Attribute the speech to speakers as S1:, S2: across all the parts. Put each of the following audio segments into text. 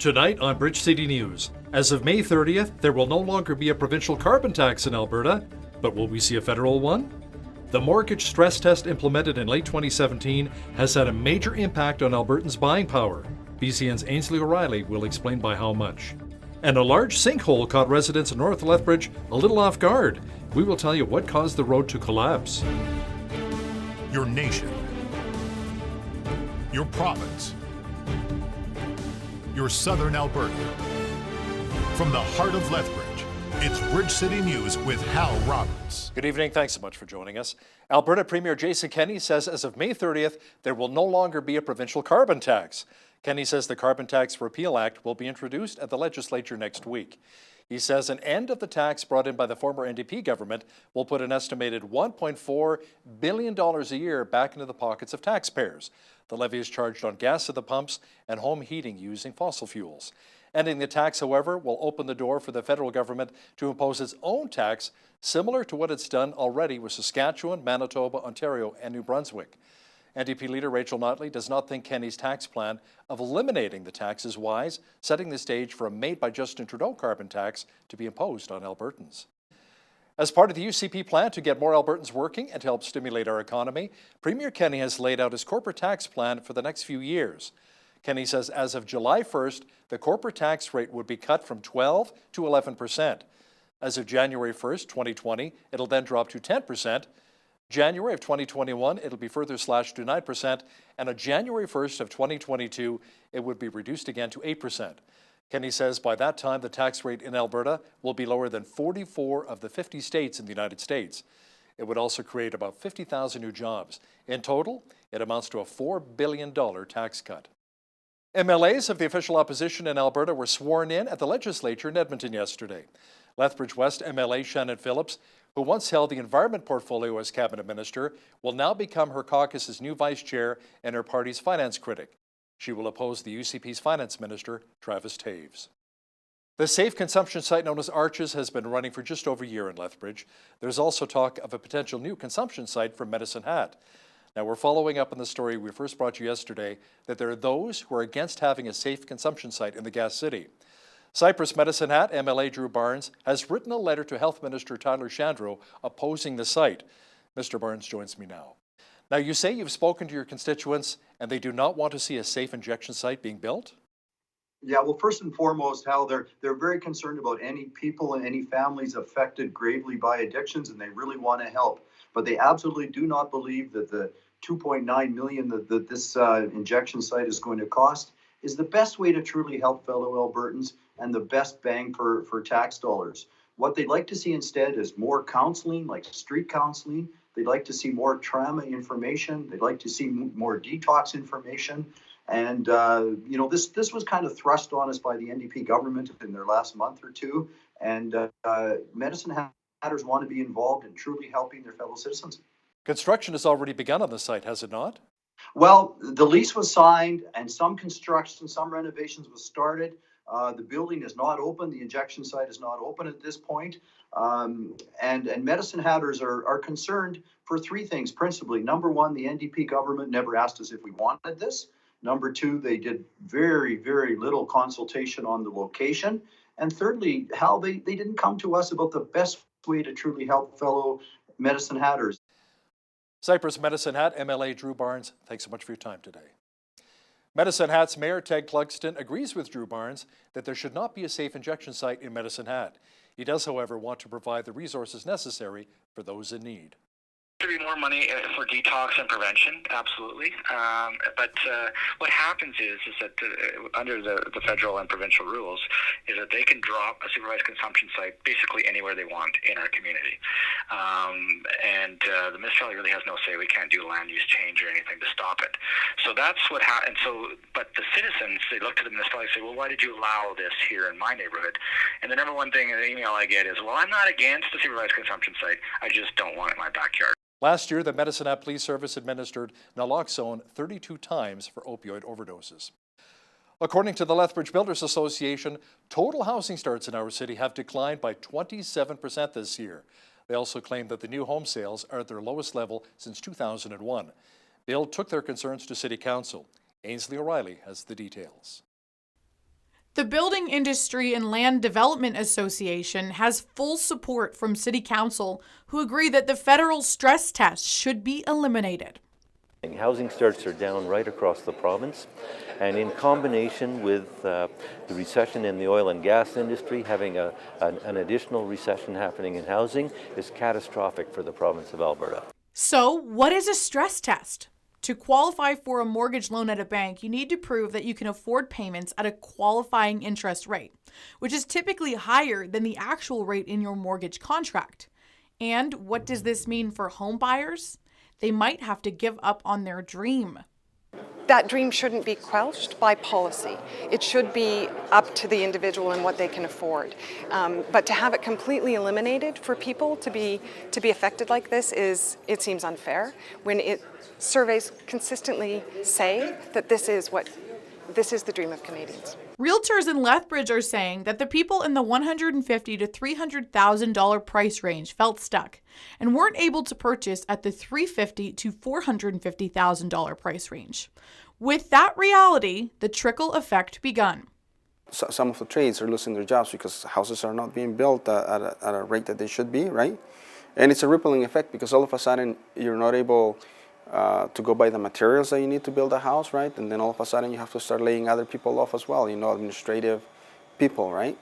S1: Tonight on Bridge City News, as of May 30th, there will no longer be a provincial carbon tax in Alberta, but will we see a federal one? The mortgage stress test implemented in late 2017 has had a major impact on Albertans' buying power. BCN's Ainsley O'Reilly will explain by how much. And a large sinkhole caught residents in North Lethbridge a little off guard. We will tell you what caused the road to collapse.
S2: Your nation, your province, your southern Alberta. From the heart of Lethbridge, it's Bridge City News with Hal Roberts.
S1: Good evening, thanks so much for joining us. Alberta Premier Jason Kenney says as of May 30th, there will no longer be a provincial carbon tax. Kenney says the Carbon Tax Repeal Act will be introduced at the legislature next week. He says an end of the tax brought in by the former NDP government will put an estimated $1.4 billion a year back into the pockets of taxpayers. The levy is charged on gas at the pumps and home heating using fossil fuels. Ending the tax, however, will open the door for the federal government to impose its own tax, similar to what it's done already with Saskatchewan, Manitoba, Ontario, and New Brunswick. NDP leader Rachel Notley does not think Kenney's tax plan of eliminating the tax is wise, setting the stage for a made-by-Justin Trudeau carbon tax to be imposed on Albertans. As part of the UCP plan to get more Albertans working and to help stimulate our economy, Premier Kenney has laid out his corporate tax plan for the next few years. Kenney says as of July 1st, the corporate tax rate would be cut from 12 to 11%. As of January 1st, 2020, it'll then drop to 10%. January of 2021, it'll be further slashed to 9%, and on January 1st of 2022, it would be reduced again to 8%. Kenney says by that time, the tax rate in Alberta will be lower than 44 of the 50 states in the United States. It would also create about 50,000 new jobs. In total, it amounts to a $4 billion tax cut. MLAs of the official opposition in Alberta were sworn in at the legislature in Edmonton yesterday. Lethbridge West MLA Shannon Phillips, who once held the environment portfolio as cabinet minister, will now become her caucus's new vice chair and her party's finance critic. She will oppose the UCP's finance minister, Travis Taves. The safe consumption site known as Arches has been running for just over a year in Lethbridge. There's also talk of a potential new consumption site for Medicine Hat. Now, we're following up on the story we first brought you yesterday that there are those who are against having a safe consumption site in the Gas City. Cyprus Medicine Hat MLA Drew Barnes has written a letter to Health Minister Tyler Shandro opposing the site. Mr. Barnes joins me now. Now, you say you've spoken to your constituents and they do not want to see a safe injection site being built?
S3: Yeah, well, first and foremost, Hal, they're very concerned about any people and any families affected gravely by addictions, and they really want to help. But they absolutely do not believe that the $2.9 million that this injection site is going to cost is the best way to truly help fellow Albertans and the best bang for tax dollars. What they'd like to see instead is more counseling, like street counseling. They'd like to see more trauma information. They'd like to see more detox information. And, this was kind of thrust on us by the NDP government in their last month or two. And Medicine Hatters want to be involved in truly helping their fellow citizens.
S1: Construction has already begun on the site, has it not?
S3: Well, the lease was signed and some construction, some renovations was started. The building is not open. The injection site is not open at this point. And Medicine Hatters are concerned for three things, principally. Number one, the NDP government never asked us if we wanted this. Number two, they did very, very little consultation on the location. And thirdly, Hal, they didn't come to us about the best way to truly help fellow Medicine Hatters.
S1: Cyprus Medicine Hat MLA Drew Barnes, thanks so much for your time today. Medicine Hat's Mayor Ted Clugston agrees with Drew Barnes that there should not be a safe injection site in Medicine Hat. He does, however, want to provide the resources necessary for those in need.
S4: There be more money for detox and prevention, absolutely. But what happens is that under the federal and provincial rules is that they can drop a supervised consumption site basically anywhere they want in our community. And the municipality really has no say. We can't do land use change or anything to stop it. So that's what happened. But the citizens, they look to the municipality and say, well, why did you allow this here in my neighborhood? And the number one thing in the email I get is, well, I'm not against the supervised consumption site. I just don't want it in my backyard.
S1: Last year, the Medicine Hat Police Service administered naloxone 32 times for opioid overdoses. According to the Lethbridge Builders Association, total housing starts in our city have declined by 27% this year. They also claim that the new home sales are at their lowest level since 2001. Bill took their concerns to City Council. Ainsley O'Reilly has the details.
S5: The Building Industry and Land Development Association has full support from City Council, who agree that the federal stress test should be eliminated.
S6: Housing starts are down right across the province, and in combination with the recession in the oil and gas industry, having an additional recession happening in housing is catastrophic for the province of Alberta.
S5: So, what is a stress test? To qualify for a mortgage loan at a bank, you need to prove that you can afford payments at a qualifying interest rate, which is typically higher than the actual rate in your mortgage contract. And what does this mean for home buyers? They might have to give up on their dream.
S7: That dream shouldn't be quelched by policy. It should be up to the individual and what they can afford. But to have it completely eliminated for people to be affected like this it seems unfair when surveys consistently say that this is the dream of Canadians.
S5: Realtors in Lethbridge are saying that the people in the $150,000 to $300,000 price range felt stuck and weren't able to purchase at the $350,000 to $450,000 price range. With that reality, the trickle effect begun.
S8: Some of the trades are losing their jobs because houses are not being built at a rate that they should be, right? And it's a rippling effect because all of a sudden you're not able to go buy the materials that you need to build a house, right? And then all of a sudden you have to start laying other people off as well, administrative people, right?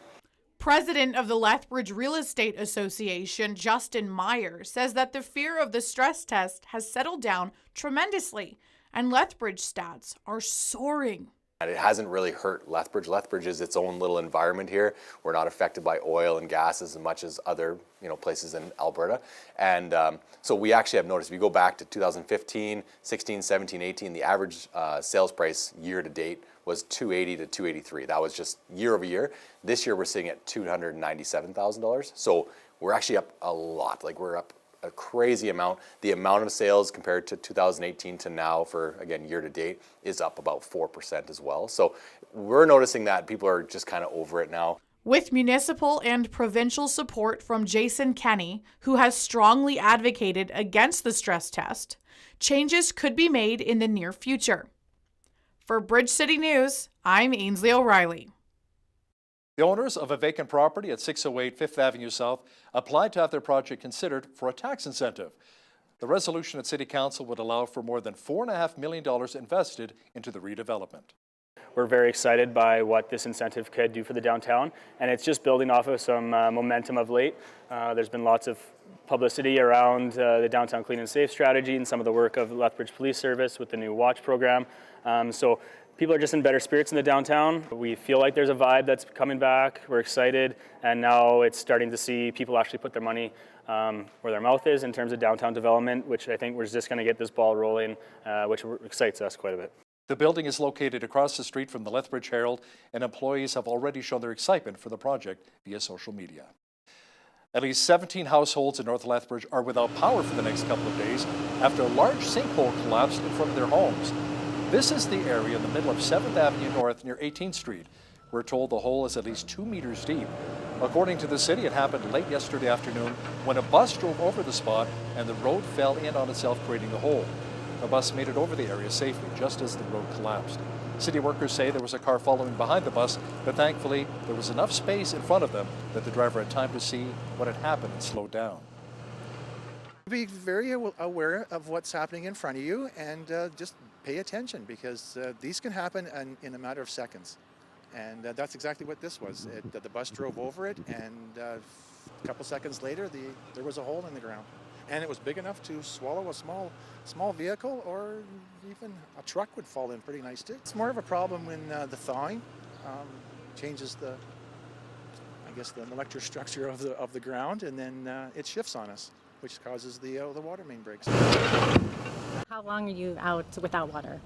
S5: President of the Lethbridge Real Estate Association, Justin Meyer, says that the fear of the stress test has settled down tremendously, and Lethbridge stats are soaring.
S9: And it hasn't really hurt Lethbridge. Lethbridge is its own little environment here. We're not affected by oil and gas as much as other places in Alberta. And so we actually have noticed, if you go back to 2015, 16, 17, 18, the average sales price year to date was $280,000 to $283,000. That was just year over year. This year we're sitting at $297,000. So we're actually up a lot. Like we're up a crazy amount. The amount of sales compared to 2018 to now for, again, year to date is up about 4% as well. So we're noticing that people are just kind of over it now.
S5: With municipal and provincial support from Jason Kenney, who has strongly advocated against the stress test, changes could be made in the near future. For Bridge City News, I'm Ainsley O'Reilly.
S1: The owners of a vacant property at 608 Fifth Avenue South applied to have their project considered for a tax incentive. The resolution at City Council would allow for more than $4.5 million invested into the redevelopment.
S10: We're very excited by what this incentive could do for the downtown, and it's just building off of some momentum of late. There's been lots of publicity around the downtown clean and safe strategy and some of the work of Lethbridge Police Service with the new watch program. So people are just in better spirits in the downtown. We feel like there's a vibe that's coming back. We're excited, and now it's starting to see people actually put their money where their mouth is in terms of downtown development, which I think we're just going to get this ball rolling, which excites us quite a bit.
S1: The building is located across the street from the Lethbridge Herald, and employees have already shown their excitement for the project via social media. At least 17 households in North Lethbridge are without power for the next couple of days after a large sinkhole collapsed in front of their homes. This is the area in the middle of 7th Avenue North near 18th Street. We're told the hole is at least 2 meters deep. According to the city, it happened late yesterday afternoon when a bus drove over the spot and the road fell in on itself, creating the hole. The bus made it over the area safely just as the road collapsed. City workers say there was a car following behind the bus, but thankfully there was enough space in front of them that the driver had time to see what had happened and slowed down.
S11: Be very aware of what's happening in front of you and just pay attention, because these can happen in a matter of seconds. And that's exactly what this was. The bus drove over it, and a couple seconds later there was a hole in the ground. And it was big enough to swallow a small vehicle, or even a truck would fall in pretty nice too. It's more of a problem when the thawing changes the molecular structure of the ground, and then it shifts on us, which causes the water main breaks.
S12: How long are you out without water?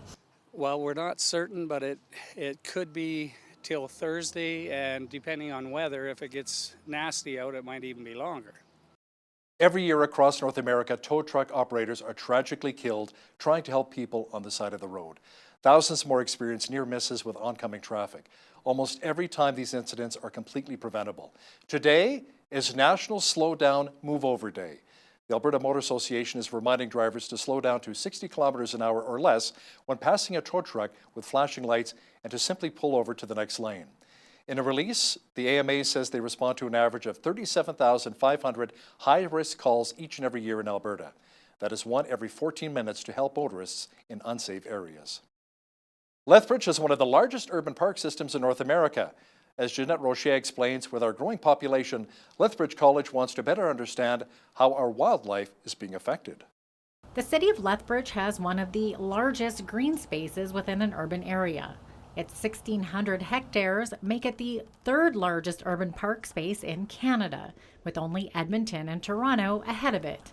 S13: Well, we're not certain, but it could be till Thursday, and depending on weather, if it gets nasty out, it might even be longer.
S1: Every year across North America, tow truck operators are tragically killed trying to help people on the side of the road. Thousands more experience near misses with oncoming traffic. Almost every time these incidents are completely preventable. Today is National Slow Down Move Over Day. The Alberta Motor Association is reminding drivers to slow down to 60 kilometers an hour or less when passing a tow truck with flashing lights, and to simply pull over to the next lane. In a release, the AMA says they respond to an average of 37,500 high-risk calls each and every year in Alberta. That is 1 every 14 minutes to help motorists in unsafe areas. Lethbridge is one of the largest urban park systems in North America. As Jeanette Rocher explains, with our growing population, Lethbridge College wants to better understand how our wildlife is being affected.
S12: The city of Lethbridge has one of the largest green spaces within an urban area. Its 1,600 hectares make it the third largest urban park space in Canada, with only Edmonton and Toronto ahead of it.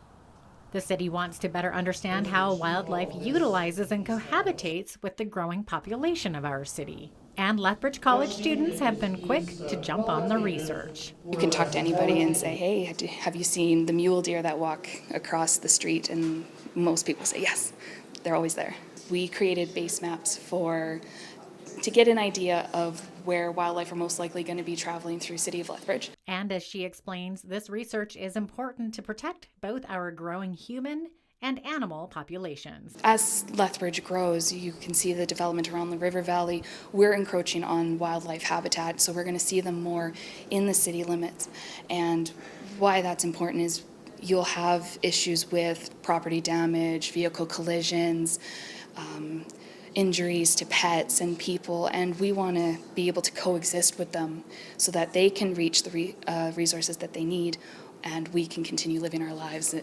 S12: The city wants to better understand how wildlife utilizes and cohabitates with the growing population of our city. And Lethbridge College students have been quick to jump on the research.
S14: You can talk to anybody and say, hey, have you seen the mule deer that walk across the street? And most people say yes, they're always there. We created base maps to get an idea of where wildlife are most likely going to be traveling through City of Lethbridge.
S12: And as she explains, this research is important to protect both our growing human and animal populations.
S14: As Lethbridge grows, you can see the development around the river valley. We're encroaching on wildlife habitat, so we're going to see them more in the city limits. And why that's important is you'll have issues with property damage, vehicle collisions, injuries to pets and people, and we want to be able to coexist with them so that they can reach the resources that they need and we can continue living our lives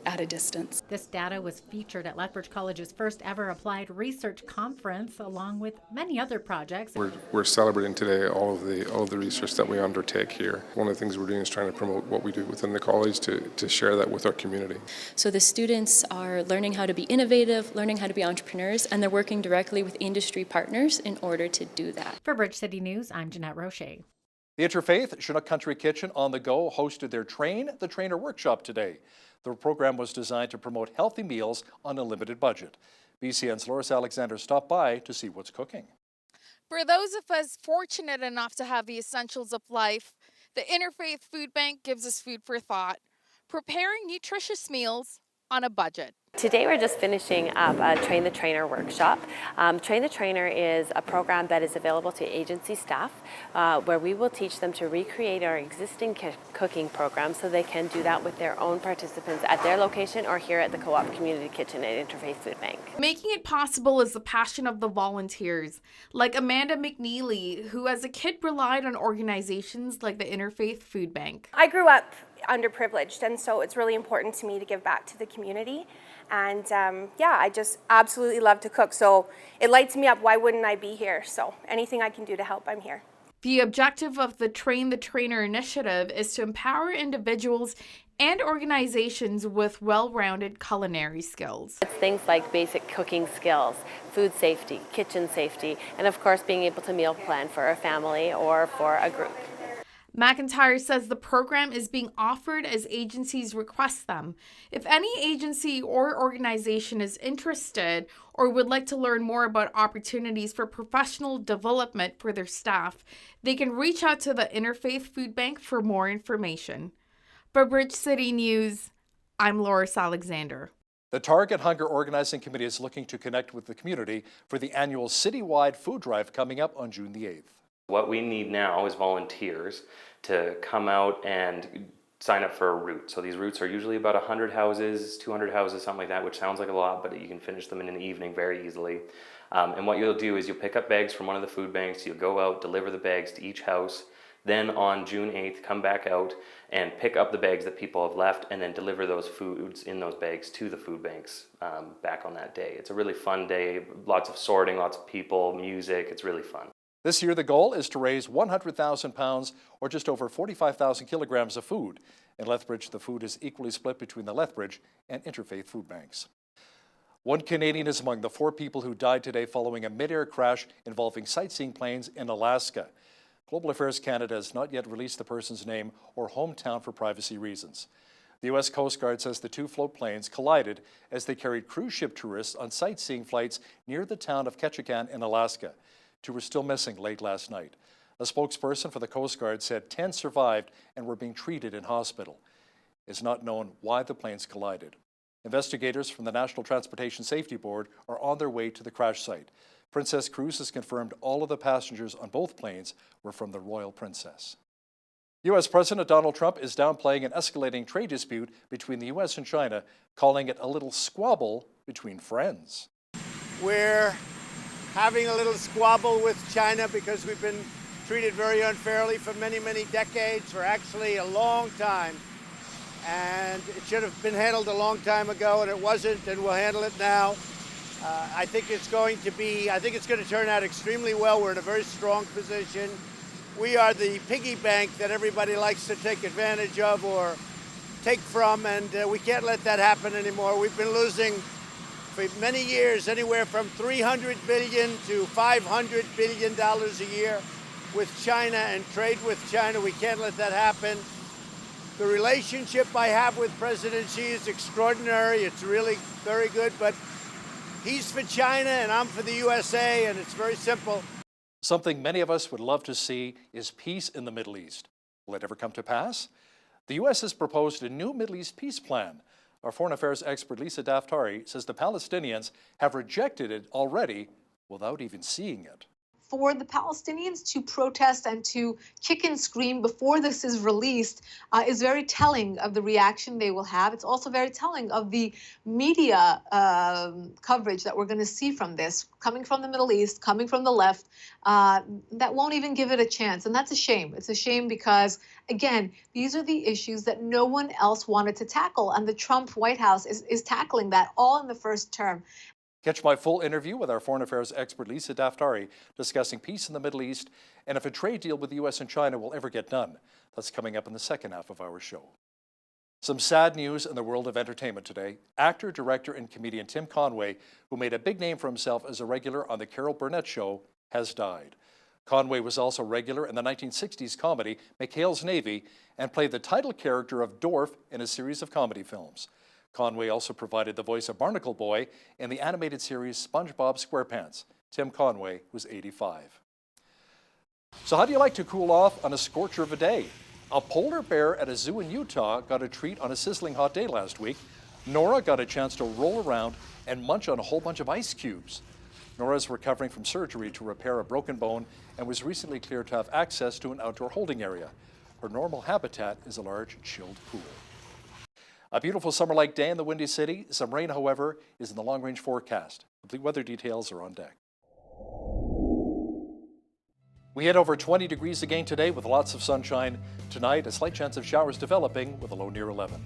S14: at a distance.
S12: This data was featured at Lethbridge College's first ever applied research conference, along with many other projects.
S15: We're celebrating today all of the research that we undertake here. One of the things we're doing is trying to promote what we do within the college to share that with our community.
S16: So the students are learning how to be innovative, learning how to be entrepreneurs, and they're working directly with industry partners in order to do that.
S12: For Bridge City News, I'm Jeanette Rocher.
S1: The Interfaith Chinook Country Kitchen on the Go hosted their Train the Trainer workshop today. The program was designed to promote healthy meals on a limited budget. BCN's Loris Alexander stopped by to see what's cooking.
S17: For those of us fortunate enough to have the essentials of life, the Interfaith Food Bank gives us food for thought, preparing nutritious meals on a budget.
S18: Today we're just finishing up a Train the Trainer workshop. Train the Trainer is a program that is available to agency staff where we will teach them to recreate our existing cooking program so they can do that with their own participants at their location or here at the Co-op Community Kitchen at Interfaith Food Bank.
S17: Making it possible is the passion of the volunteers, like Amanda McNeely, who as a kid relied on organizations like the Interfaith Food Bank.
S19: I grew up underprivileged, and so it's really important to me to give back to the community. And I just absolutely love to cook, so it lights me up. Why wouldn't I be here? So anything I can do to help, I'm here.
S17: The objective of the Train the Trainer initiative is to empower individuals and organizations with well-rounded culinary skills.
S18: It's things like basic cooking skills, food safety, kitchen safety, and of course being able to meal plan for a family or for a group.
S17: McIntyre says the program is being offered as agencies request them. If any agency or organization is interested or would like to learn more about opportunities for professional development for their staff, they can reach out to the Interfaith Food Bank for more information. For Bridge City News, I'm Loris Alexander.
S1: The Target Hunger Organizing Committee is looking to connect with the community for the annual citywide food drive coming up on June the 8th.
S20: What we need now is volunteers to come out and sign up for a route. So these routes are usually about 100 houses, 200 houses, something like that, which sounds like a lot, but you can finish them in an evening very easily. And what you'll do is you'll pick up bags from one of the food banks, you'll go out, deliver the bags to each house, then on June 8th, come back out and pick up the bags that people have left and then deliver those foods in those bags to the food banks back on that day. It's a really fun day, lots of sorting, lots of people, music, it's really fun.
S1: This year, the goal is to raise 100,000 pounds or just over 45,000 kilograms of food. In Lethbridge, the food is equally split between the Lethbridge and Interfaith food banks. One Canadian is among the 4 people who died today following a mid-air crash involving sightseeing planes in Alaska. Global Affairs Canada has not yet released the person's name or hometown for privacy reasons. The U.S. Coast Guard says the 2 float planes collided as they carried cruise ship tourists on sightseeing flights near the town of Ketchikan in Alaska. 2 were still missing late last night. A spokesperson for the Coast Guard said 10 survived and were being treated in hospital. It's not known why the planes collided. Investigators from the National Transportation Safety Board are on their way to the crash site. Princess Cruises confirmed all of the passengers on both planes were from the Royal Princess. U.S. President Donald Trump is downplaying an escalating trade dispute between the U.S. and China, calling it a little squabble between friends.
S21: We're having a little squabble with China because we've been treated very unfairly for many, many decades, for actually a long time. And it should have been handled a long time ago, and it wasn't, and we'll handle it now. I think it's going to turn out extremely well. We're in a very strong position. We are the piggy bank that everybody likes to take advantage of or take from, and we can't let that happen anymore. We've been losing for many years anywhere from $300 billion to $500 billion a year with China and trade with China. We can't let that happen. The relationship I have with President Xi is extraordinary. It's really very good, but he's for China and I'm for the USA, and it's very simple.
S1: Something many of us would love to see is peace in the Middle East. Will it ever come to pass? The U.S. has proposed a new Middle East peace plan. Our foreign affairs expert Lisa Daftari says the Palestinians have rejected it already without even seeing it.
S22: For the Palestinians to protest and to kick and scream before this is released is very telling of the reaction they will have. It's also very telling of the media coverage that we're going to see from this, coming from the Middle East, coming from the left, that won't even give it a chance. And that's a shame. It's a shame because, again, these are the issues that no one else wanted to tackle. And the Trump White House is tackling that all in the first term.
S1: Catch my full interview with our foreign affairs expert Lisa Daftari discussing peace in the Middle East and if a trade deal with the U.S. and China will ever get done. That's coming up in the second half of our show. Some sad news in the world of entertainment today. Actor, director, and comedian Tim Conway, who made a big name for himself as a regular on The Carol Burnett Show, has died. Conway was also regular in the 1960s comedy McHale's Navy and played the title character of Dorf in a series of comedy films. Conway also provided the voice of Barnacle Boy in the animated series SpongeBob SquarePants. Tim Conway was 85. So how do you like to cool off on a scorcher of a day? A polar bear at a zoo in Utah got a treat on a sizzling hot day last week. Nora got a chance to roll around and munch on a whole bunch of ice cubes. Nora's recovering from surgery to repair a broken bone and was recently cleared to have access to an outdoor holding area. Her normal habitat is a large chilled pool. A beautiful summer-like day in the Windy City. Some rain, however, is in the long-range forecast. Complete weather details are on deck. We hit over 20 degrees again today with lots of sunshine. Tonight, a slight chance of showers developing with a low near 11.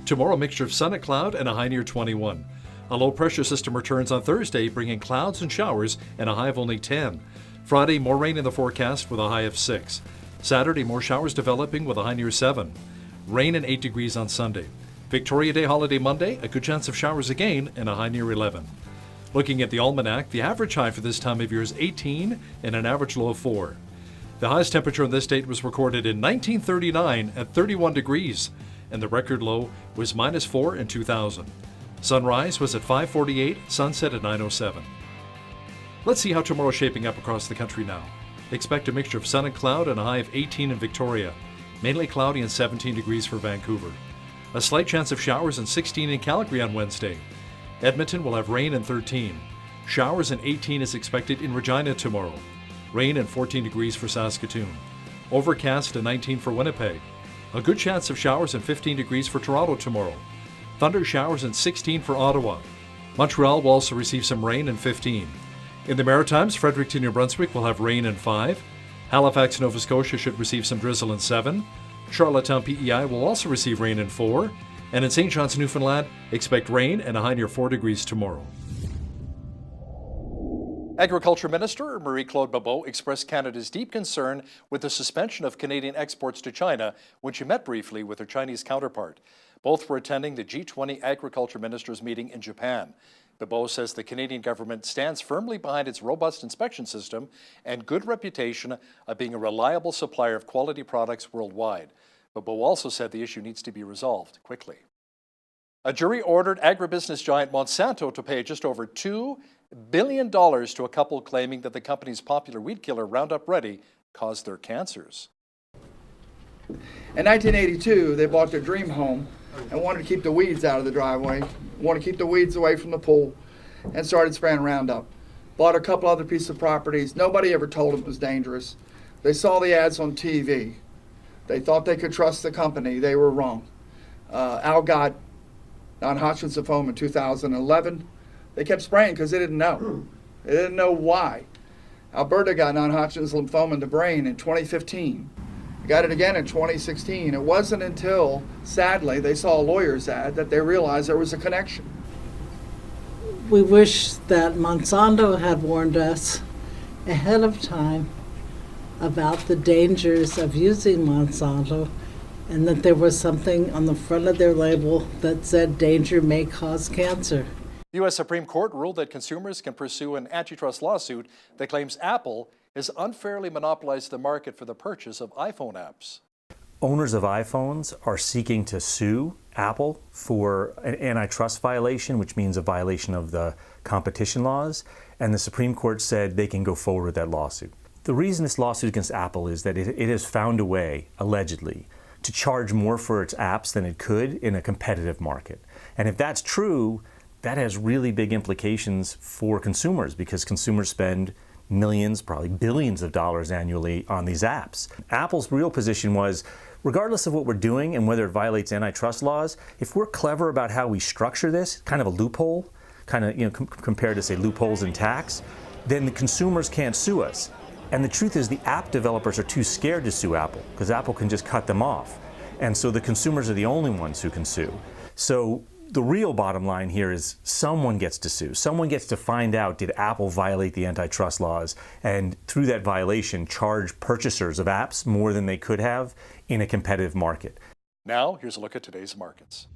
S1: Tomorrow, a mixture of sun and cloud and a high near 21. A low-pressure system returns on Thursday, bringing clouds and showers and a high of only 10. Friday, more rain in the forecast with a high of 6. Saturday, more showers developing with a high near 7. Rain and 8 degrees on Sunday. Victoria Day holiday Monday, a good chance of showers again and a high near 11. Looking at the almanac, the average high for this time of year is 18 and an average low of 4. The highest temperature on this date was recorded in 1939 at 31 degrees, and the record low was -4 in 2000. Sunrise was at 5:48, sunset at 9:07. Let's see how tomorrow's shaping up across the country now. Expect a mixture of sun and cloud and a high of 18 in Victoria. Mainly cloudy and 17 degrees for Vancouver. A slight chance of showers and 16 in Calgary on Wednesday. Edmonton will have rain and 13. Showers and 18 is expected in Regina tomorrow. Rain and 14 degrees for Saskatoon. Overcast and 19 for Winnipeg. A good chance of showers and 15 degrees for Toronto tomorrow. Thunder showers and 16 for Ottawa. Montreal will also receive some rain and 15. In the Maritimes, Fredericton, New Brunswick will have rain and 5. Halifax, Nova Scotia should receive some drizzle and 7. Charlottetown, PEI will also receive rain and 4. And in St. John's, Newfoundland, expect rain and a high near 4 degrees tomorrow. Agriculture Minister Marie-Claude Bebeau expressed Canada's deep concern with the suspension of Canadian exports to China when she met briefly with her Chinese counterpart. Both were attending the G20 Agriculture Ministers meeting in Japan. Bebeau says the Canadian government stands firmly behind its robust inspection system and good reputation of being a reliable supplier of quality products worldwide. Bebeau also said the issue needs to be resolved quickly. A jury ordered agribusiness giant Monsanto to pay just over $2 billion to a couple claiming that the company's popular weed killer Roundup Ready caused their cancers.
S23: In 1982, they bought their dream home and wanted to keep the weeds out of the driveway, wanted to keep the weeds away from the pool. and started spraying Roundup. Bought a couple other pieces of properties. Nobody ever told them it was dangerous. They saw the ads on TV. They thought they could trust the company. They were wrong. Al got non-Hodgkin's lymphoma in 2011. They kept spraying because they didn't know. They didn't know why. Alberta got non-Hodgkin's lymphoma in the brain in 2015. Got it again in 2016. It wasn't until, sadly, they saw a lawyer's ad that they realized there was a connection.
S2: We wish that Monsanto had warned us ahead of time about the dangers of using Monsanto, and that there was something on the front of their label that said danger may cause cancer.
S1: The U.S. Supreme Court ruled that consumers can pursue an antitrust lawsuit that claims Apple has unfairly monopolized the market for the purchase of iPhone apps.
S3: Owners of iPhones are seeking to sue Apple for an antitrust violation, which means a violation of the competition laws, and the Supreme Court said they can go forward with that lawsuit. The reason this lawsuit against Apple is that it has found a way, allegedly, to charge more for its apps than it could in a competitive market. And if that's true, that has really big implications for consumers, because consumers spend millions, probably billions of dollars annually on these apps. Apple's real position was, regardless of what we're doing and whether it violates antitrust laws, if we're clever about how we structure this, kind of a loophole, kind of compared to, say, loopholes in tax, then the consumers can't sue us. And the truth is the app developers are too scared to sue Apple, because Apple can just cut them off. And so the consumers are the only ones who can sue. So the real bottom line here is someone gets to sue. Someone gets to find out, did Apple violate the antitrust laws, and through that violation charge purchasers of apps more than they could have in a competitive market.
S1: Now, here's a look at today's markets.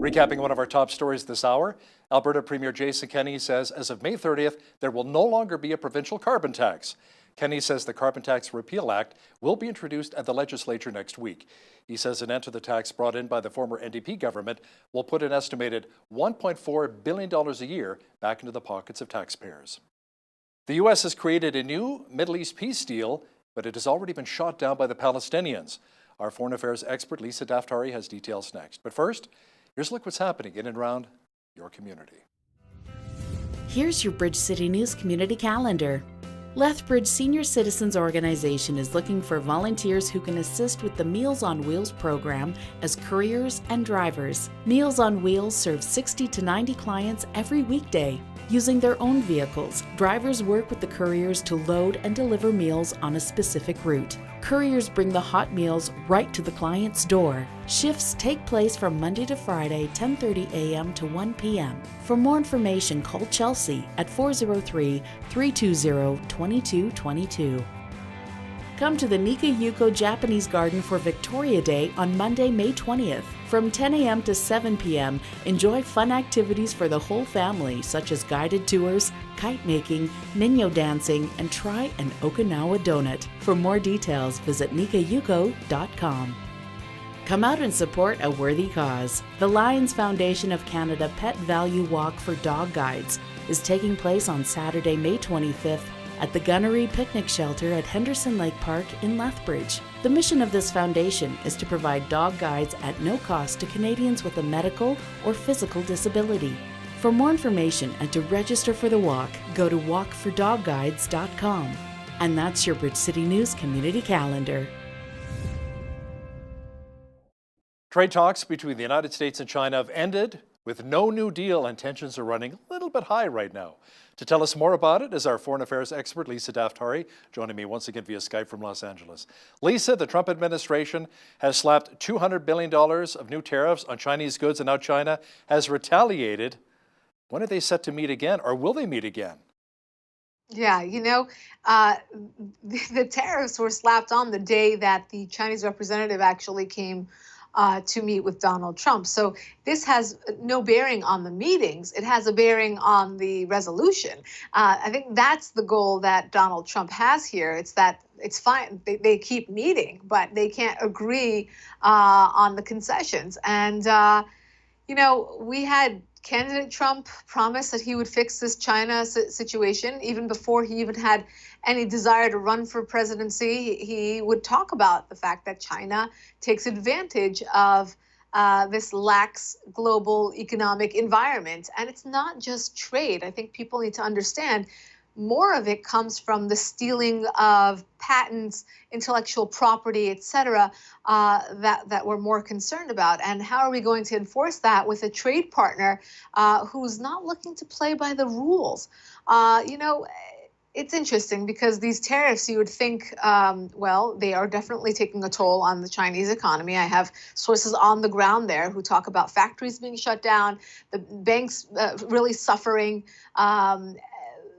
S1: Recapping one of our top stories this hour, Alberta Premier Jason Kenney says as of May 30th, there will no longer be a provincial carbon tax. Kenney says the Carbon Tax Repeal Act will be introduced at the legislature next week. He says an end to the tax brought in by the former NDP government will put an estimated $1.4 billion a year back into the pockets of taxpayers. The U.S. has created a new Middle East peace deal, but it has already been shot down by the Palestinians. Our foreign affairs expert Lisa Daftari has details next. But first, here's a look what's happening in and around your community.
S4: Here's your Bridge City News Community Calendar. Lethbridge Senior Citizens Organization is looking for volunteers who can assist with the Meals on Wheels program as couriers and drivers. Meals on Wheels serves 60 to 90 clients every weekday. Using their own vehicles, drivers work with the couriers to load and deliver meals on a specific route. Couriers bring the hot meals right to the client's door. Shifts take place from Monday to Friday, 10:30 a.m. to 1 p.m. For more information, call Chelsea at 403-320-2222. Come to the Nika Yuko Japanese Garden for Victoria Day on Monday, May 20th. From 10 a.m. to 7 p.m., enjoy fun activities for the whole family, such as guided tours, kite making, ninyo dancing, and try an Okinawa donut. For more details, visit nikayuko.com. Come out and support a worthy cause. The Lions Foundation of Canada Pet Value Walk for Dog Guides is taking place on Saturday, May 25th at the Gunnery Picnic Shelter at Henderson Lake Park in Lethbridge. The mission of this foundation is to provide dog guides at no cost to Canadians with a medical or physical disability. For more information and to register for the walk, go to walkfordogguides.com. And that's your Bridge City News Community Calendar.
S1: Trade talks between the United States and China have ended with no new deal, and tensions are running a little bit high right now. To tell us more about it is our foreign affairs expert, Lisa Daftari, joining me once again via Skype from Los Angeles. Lisa, the Trump administration has slapped $200 billion of new tariffs on Chinese goods, and now China has retaliated. When are they set to meet again, or will they meet again?
S22: Yeah, the tariffs were slapped on the day that the Chinese representative actually came to meet with Donald Trump. So this has no bearing on the meetings. It has a bearing on the resolution. I think that's the goal that Donald Trump has here. It's that it's fine. They keep meeting, but they can't agree on the concessions. And, we had candidate Trump promise that he would fix this China situation even before he even had any desire to run for presidency. He would talk about the fact that China takes advantage of this lax global economic environment. And it's not just trade. I think people need to understand more of it comes from the stealing of patents, intellectual property, et cetera, that we're more concerned about. And how are we going to enforce that with a trade partner who's not looking to play by the rules? It's interesting because these tariffs, you would think, they are definitely taking a toll on the Chinese economy. I have sources on the ground there who talk about factories being shut down, the banks really suffering.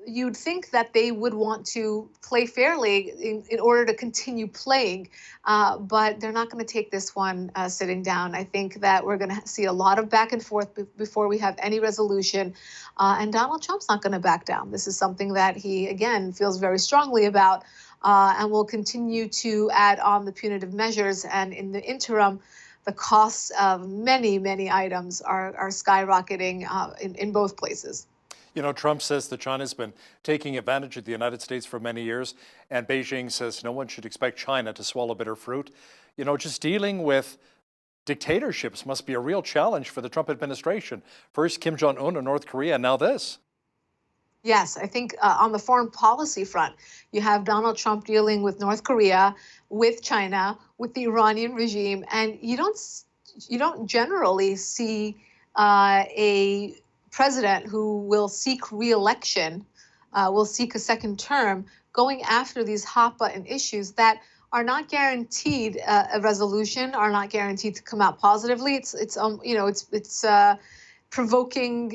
S22: You'd think that they would want to play fairly in order to continue playing, but they're not going to take this one sitting down. I think that we're going to see a lot of back and forth before we have any resolution, and Donald Trump's not going to back down. This is something that he, again, feels very strongly about, and will continue to add on the punitive measures. And in the interim, the costs of many, many items are skyrocketing in both places.
S1: Trump says that China's been taking advantage of the United States for many years, and Beijing says no one should expect China to swallow bitter fruit. Just dealing with dictatorships must be a real challenge for the Trump administration. First Kim Jong-un in North Korea, and now this.
S22: Yes, I think on the foreign policy front, you have Donald Trump dealing with North Korea, with China, with the Iranian regime, and you don't generally see a president who will seek re-election, will seek a second term, going after these hot button issues that are not guaranteed a resolution, are not guaranteed to come out positively. It's provoking,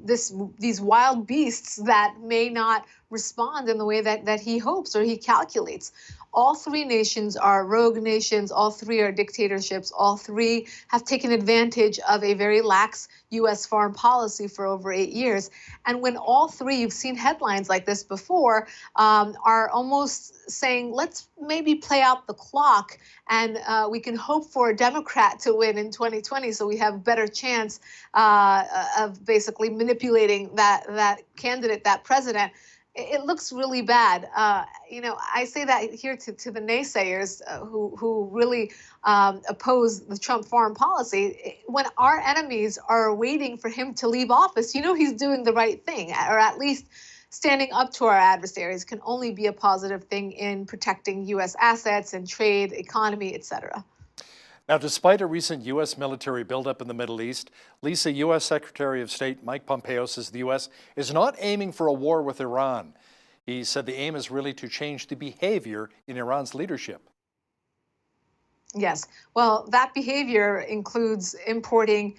S22: these wild beasts that may not respond in the way that he hopes or he calculates. All three nations are rogue nations. All three are dictatorships. All three have taken advantage of a very lax U.S. foreign policy for over 8 years. And when all three, you've seen headlines like this before, are almost saying, let's maybe play out the clock and we can hope for a Democrat to win in 2020 so we have a better chance of basically manipulating that candidate, that president. It looks really bad. I say that here to the naysayers who really oppose the Trump foreign policy. When our enemies are waiting for him to leave office, he's doing the right thing, or at least standing up to our adversaries can only be a positive thing in protecting U.S. assets and trade, economy, et cetera.
S1: Now, despite a recent U.S. military buildup in the Middle East, Lisa, U.S. Secretary of State Mike Pompeo says the U.S. is not aiming for a war with Iran. He said the aim is really to change the behavior in Iran's leadership.
S22: Yes. Well, that behavior includes importing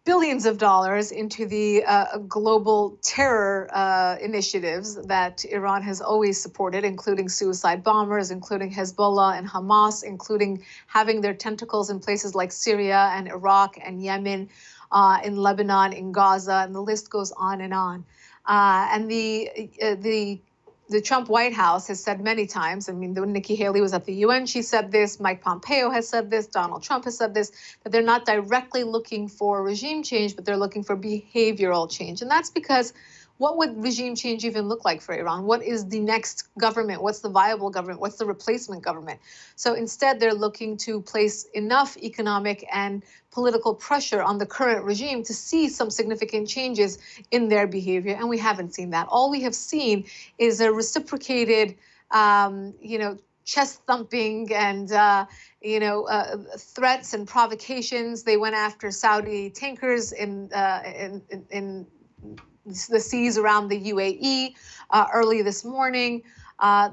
S22: billions of dollars into the global terror initiatives that Iran has always supported, including suicide bombers, including Hezbollah and Hamas, including having their tentacles in places like Syria and Iraq and Yemen, in Lebanon, in Gaza, and the list goes on and on. And the Trump White House has said many times, when Nikki Haley was at the UN, she said this, Mike Pompeo has said this, Donald Trump has said this, that they're not directly looking for regime change, but they're looking for behavioral change. And that's because what would regime change even look like for Iran? What is the next government? What's the viable government? What's the replacement government? So instead, they're looking to place enough economic and political pressure on the current regime to see some significant changes in their behavior. And we haven't seen that. All we have seen is a reciprocated, chest thumping and threats and provocations. They went after Saudi tankers in the seas around the UAE early this morning.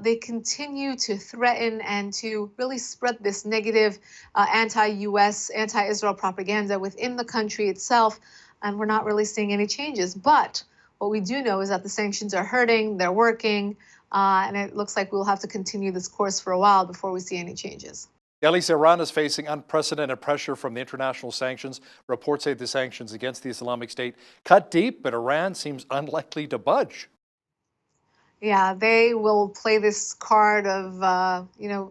S22: They continue to threaten and to really spread this negative anti-US, anti-Israel propaganda within the country itself, and we're not really seeing any changes. But what we do know is that the sanctions are hurting, they're working, and it looks like we'll have to continue this course for a while before we see any changes.
S1: Lisa, Iran is facing unprecedented pressure from the international sanctions. Reports say the sanctions against the Islamic State cut deep, but Iran seems unlikely to budge.
S22: Yeah, they will play this card of,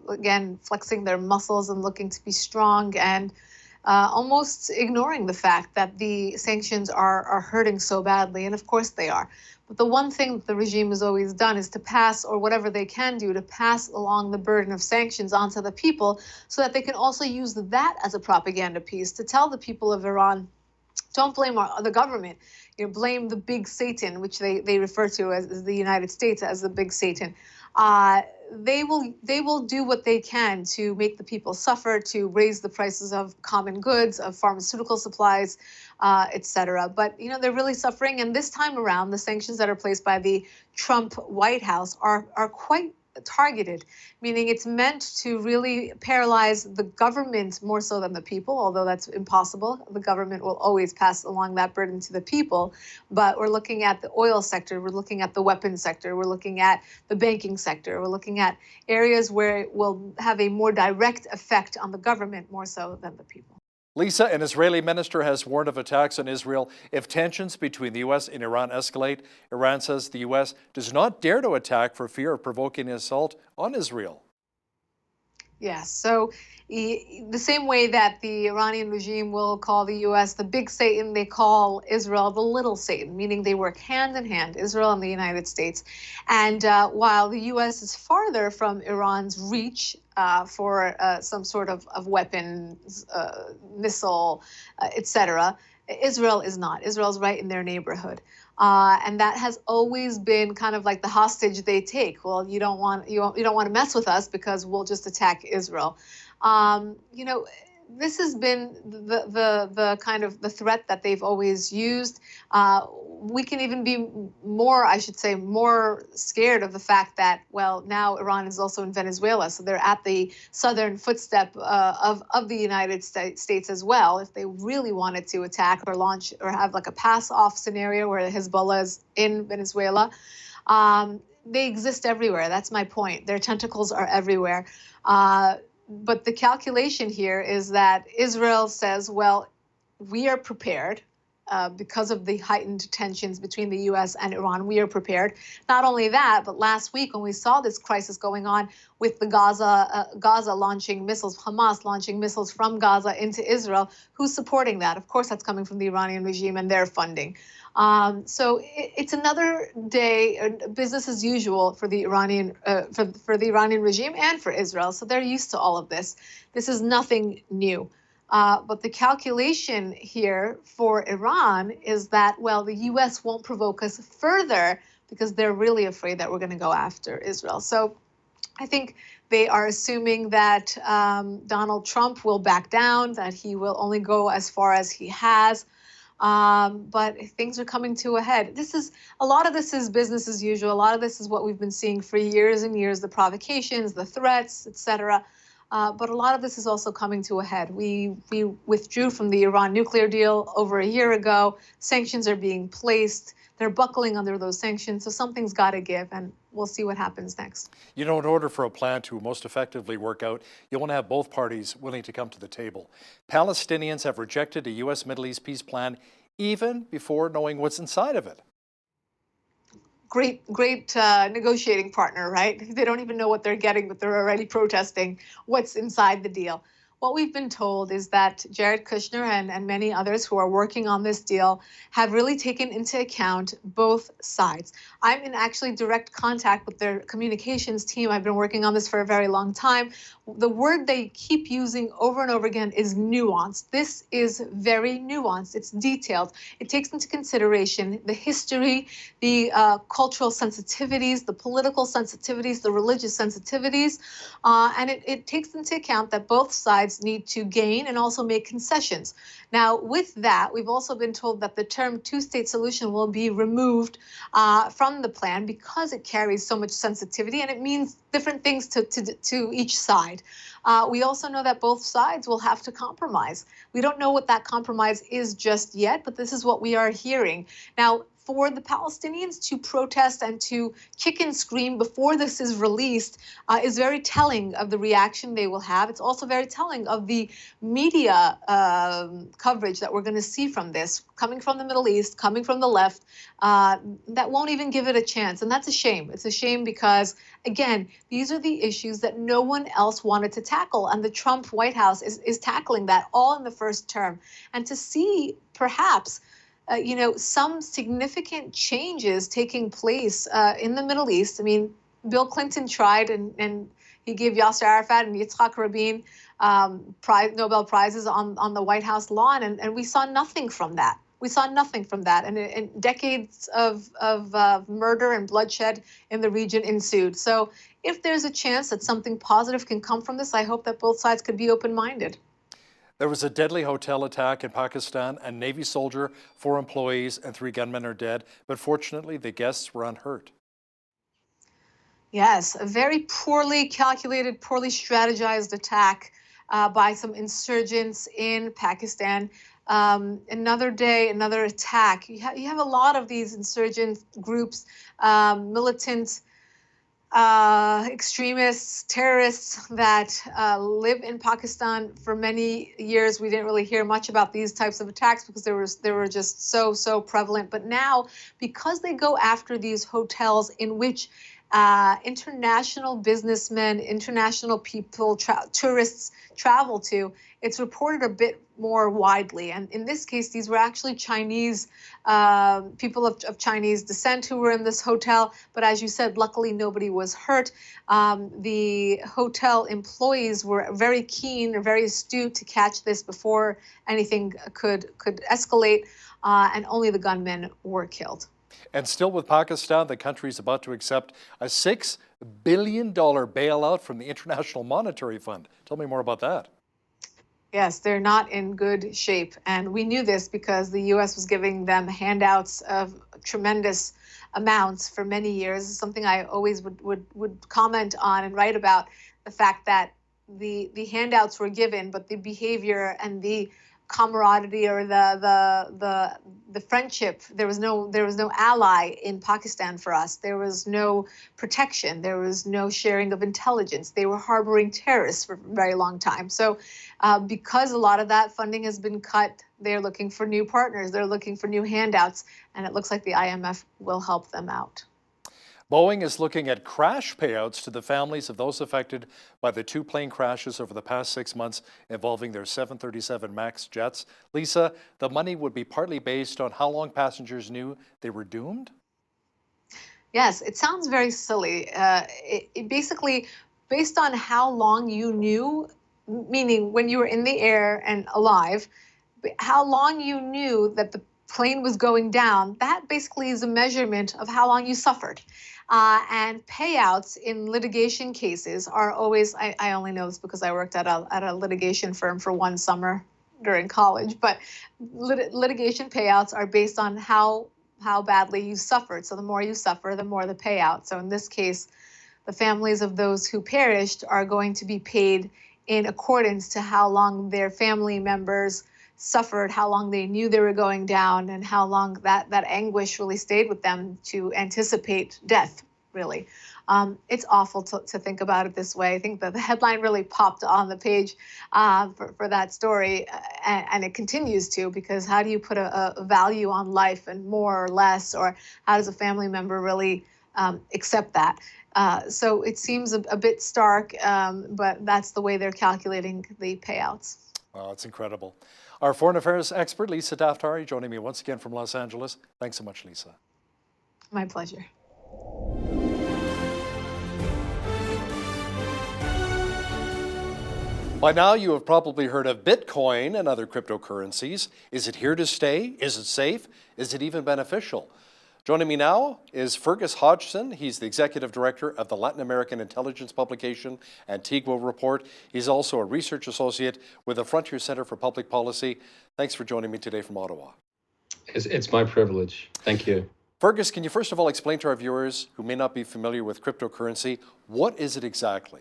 S22: again, flexing their muscles and looking to be strong and almost ignoring the fact that the sanctions are hurting so badly. And of course they are. But the one thing that the regime has always done is to pass, or whatever they can do, to pass along the burden of sanctions onto the people so that they can also use that as a propaganda piece to tell the people of Iran, don't blame the government, blame the big Satan, which they refer to as the United States as the big Satan. They will do what they can to make the people suffer, to raise the prices of common goods, of pharmaceutical supplies, etc. But they're really suffering, and this time around, the sanctions that are placed by the Trump White House are quite targeted, meaning it's meant to really paralyze the government more so than the people, although that's impossible. The government will always pass along that burden to the people. But we're looking at the oil sector, we're looking at the weapons sector, we're looking at the banking sector, we're looking at areas where it will have a more direct effect on the government more so than the people.
S1: Lisa, an Israeli minister has warned of attacks on Israel if tensions between the U.S. and Iran escalate. Iran says the U.S. does not dare to attack for fear of provoking an assault on Israel.
S22: Yes, so the same way that the Iranian regime will call the U.S. the big Satan, they call Israel the little Satan, meaning they work hand in hand, Israel and the United States. And while the U.S. is farther from Iran's reach for some sort of weapons, missile, etc., Israel is not. Israel's right in their neighborhood. And that has always been kind of like the hostage they take. Well, you don't want to mess with us because we'll just attack Israel. This has been the kind of the threat that they've always used. We can even be more scared of the fact that, well, now Iran is also in Venezuela, so they're at the southern footstep of the United States as well. If they really wanted to attack or launch or have like a pass-off scenario where Hezbollah is in Venezuela, they exist everywhere. That's my point. Their tentacles are everywhere. But the calculation here is that Israel says, well, we are prepared because of the heightened tensions between the U.S. and Iran. We are prepared. Not only that, but last week when we saw this crisis going on with the Gaza launching missiles, Hamas launching missiles from Gaza into Israel, who's supporting that? Of course, that's coming from the Iranian regime and their funding. So it's another day, business as usual for the Iranian for the Iranian regime and for Israel. So they're used to all of this. This is nothing new. But the calculation here for Iran is that, well, the U.S. won't provoke us further because they're really afraid that we're going to go after Israel. So I think they are assuming that Donald Trump will back down, that he will only go as far as he has. But things are coming to a head. A lot of this is business as usual. A lot of this is what we've been seeing for years and years, the provocations, the threats, etc. But a lot of this is also coming to a head. We withdrew from the Iran nuclear deal over a year ago. Sanctions are being placed. They're buckling under those sanctions. So something's got to give, and we'll see what happens next.
S1: In order for a plan to most effectively work out, you want to have both parties willing to come to the table. Palestinians have rejected a U.S. Middle East peace plan even before knowing what's inside of it.
S22: Great negotiating partner, right? They don't even know what they're getting, but they're already protesting what's inside the deal. what we've been told is that Jared Kushner and many others who are working on this deal have really taken into account both sides. I'm in actually direct contact with their communications team. I've been working on this for a very long time. The word they keep using over and over again is nuance. This is very nuanced. It's detailed. It takes into consideration the history, the cultural sensitivities, the political sensitivities, the religious sensitivities, and it takes into account that both sides need to gain and also make concessions. Now, with that, we've also been told that the term two-state solution will be removed from the plan because it carries so much sensitivity and it means different things to each side. We also know that both sides will have to compromise. We don't know what that compromise is just yet, but this is what we are hearing. Now, for the Palestinians to protest and to kick and scream before this is released is very telling of the reaction they will have. It's also very telling of the media coverage that we're going to see from this, coming from the Middle East, coming from the left, that won't even give it a chance. And that's a shame. It's a shame because, again, these are the issues that no one else wanted to tackle. And the Trump White House is tackling that all in the first term. And to see perhaps some significant changes taking place in the Middle East. I mean, Bill Clinton tried and he gave Yasser Arafat and Yitzhak Rabin Nobel Prizes on the White House lawn, and we saw nothing from that. We saw nothing from that, and decades of murder and bloodshed in the region ensued. So if there's a chance that something positive can come from this, I hope that both sides could be open-minded.
S1: There was a deadly hotel attack in Pakistan. A Navy soldier, 4 employees, and 3 gunmen are dead, but fortunately the guests were unhurt.
S22: Yes, a very poorly calculated, poorly strategized attack by some insurgents in Pakistan. Another day, another attack. You have a lot of these insurgent groups, militant extremists, terrorists that live in Pakistan. For many years, we didn't really hear much about these types of attacks because they were just so prevalent. But now, because they go after these hotels in which international businessmen, international people, tourists travel to, it's reported a bit more widely. And in this case, these were actually Chinese people of Chinese descent who were in this hotel. But as you said, luckily nobody was hurt. The hotel employees were very keen or very astute to catch this before anything could escalate, and only the gunmen were killed.
S1: And still with Pakistan, the country is about to accept a $6 billion bailout from the International Monetary Fund. Tell me more about that.
S22: Yes, they're not in good shape. And we knew this because the U.S. was giving them handouts of tremendous amounts for many years. It's something I always would comment on and write about, the fact that the handouts were given, but the behavior and the camaraderie or the friendship, there was no ally in Pakistan for us. There was no protection. There was no sharing of intelligence. They were harboring terrorists for a very long time. So because a lot of that funding has been cut, they're looking for new partners. They're looking for new handouts, and it looks like the IMF will help them out.
S1: Boeing is looking at crash payouts to the families of those affected by the 2 plane crashes over the past 6 months involving their 737 MAX jets. Lisa, the money would be partly based on how long passengers knew they were doomed?
S22: Yes, it sounds very silly. It basically, based on how long you knew, meaning when you were in the air and alive, how long you knew that the plane was going down, that basically is a measurement of how long you suffered. And payouts in litigation cases are always, I only know this because I worked at a litigation firm for one summer during college, but litigation payouts are based on how badly you suffered. So the more you suffer, the more the payout. So in this case, the families of those who perished are going to be paid in accordance to how long their family members suffered, how long they knew they were going down, and how long that anguish really stayed with them to anticipate death, really. It's awful to think about it this way. I think that the headline really popped on the page for that story, and it continues to, because how do you put a value on life and more or less, or how does a family member really accept that? So it seems a bit stark, but that's the way they're calculating the payouts.
S1: Wow, it's incredible. Our foreign affairs expert, Lisa Daftari, joining me once again from Los Angeles. Thanks so much, Lisa.
S22: My pleasure.
S1: By now, you have probably heard of Bitcoin and other cryptocurrencies. Is it here to stay? Is it safe? Is it even beneficial? Joining me now is Fergus Hodgson. He's the Executive Director of the Latin American intelligence publication Antigua Report. He's also a research associate with the Frontier Center for Public Policy. Thanks for joining me today from Ottawa.
S6: It's my privilege. Thank you.
S1: Fergus, can you first of all explain to our viewers who may not be familiar with cryptocurrency, what is it exactly?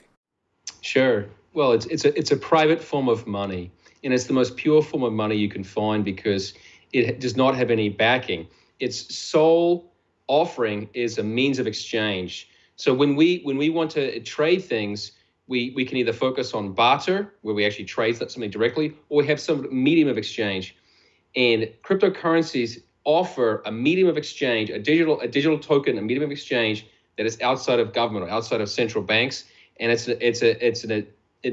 S6: Sure. Well, it's a private form of money, and it's the most pure form of money you can find because it does not have any backing. Its sole offering is a means of exchange. So when we want to trade things, we can either focus on barter, where we actually trade something directly, or we have some medium of exchange. And cryptocurrencies offer a medium of exchange, a digital token, a medium of exchange that is outside of government or outside of central banks, and it's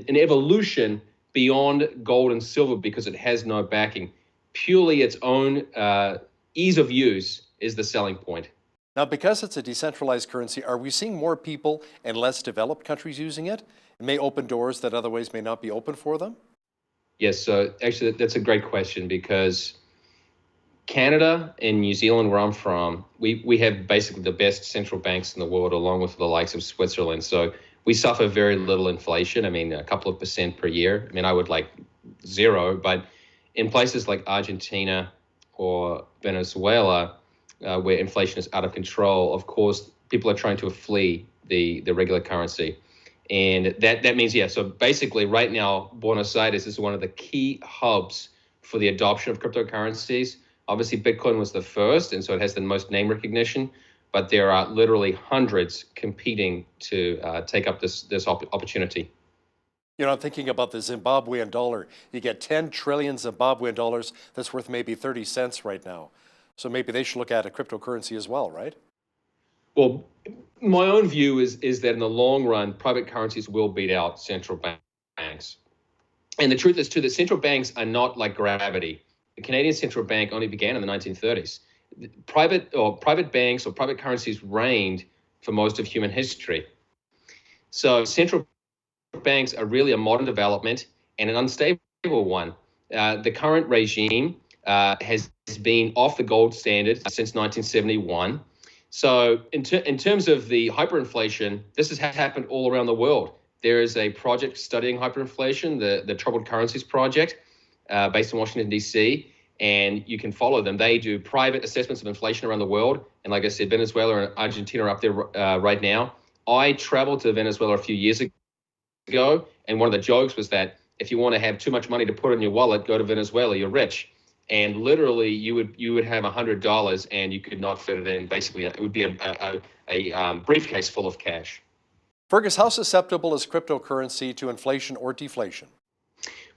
S6: an evolution beyond gold and silver because it has no backing. Purely its own ease of use is the selling point.
S1: Now, because it's a decentralized currency, are we seeing more people in less developed countries using it? It may open doors that otherwise may not be open for them?
S6: Yes, so actually that's a great question because Canada and New Zealand, where I'm from, we have basically the best central banks in the world, along with the likes of Switzerland. So we suffer very little inflation. I mean, a couple of % per year. I mean, I would like zero, but in places like Argentina or Venezuela, where inflation is out of control, of course, people are trying to flee the regular currency. And that means, yeah, so basically right now, Buenos Aires is one of the key hubs for the adoption of cryptocurrencies. Obviously, Bitcoin was the first, and so it has the most name recognition, but there are literally hundreds competing to take up this opportunity.
S1: You know, I'm thinking about the Zimbabwean dollar. You get 10 trillion Zimbabwean dollars. That's worth maybe 30 cents right now. So maybe they should look at a cryptocurrency as well, right?
S6: Well, my own view is that in the long run, private currencies will beat out central banks. And the truth is, too, that central banks are not like gravity. The Canadian Central Bank only began in the 1930s. Private banks or private currencies reigned for most of human history. So central banks are really a modern development and an unstable one. The current regime has been off the gold standard since 1971. So in terms of the hyperinflation, this has happened all around the world. There is a project studying hyperinflation, the Troubled Currencies Project, based in Washington, D.C., and you can follow them. They do private assessments of inflation around the world. And like I said, Venezuela and Argentina are up there right now. I traveled to Venezuela a few years ago, and one of the jokes was that if you want to have too much money to put in your wallet, go to Venezuela, you're rich. And literally, you would have $100 and you could not fit it in. Basically, it would be a briefcase full of cash.
S1: Fergus, how susceptible is cryptocurrency to inflation or deflation?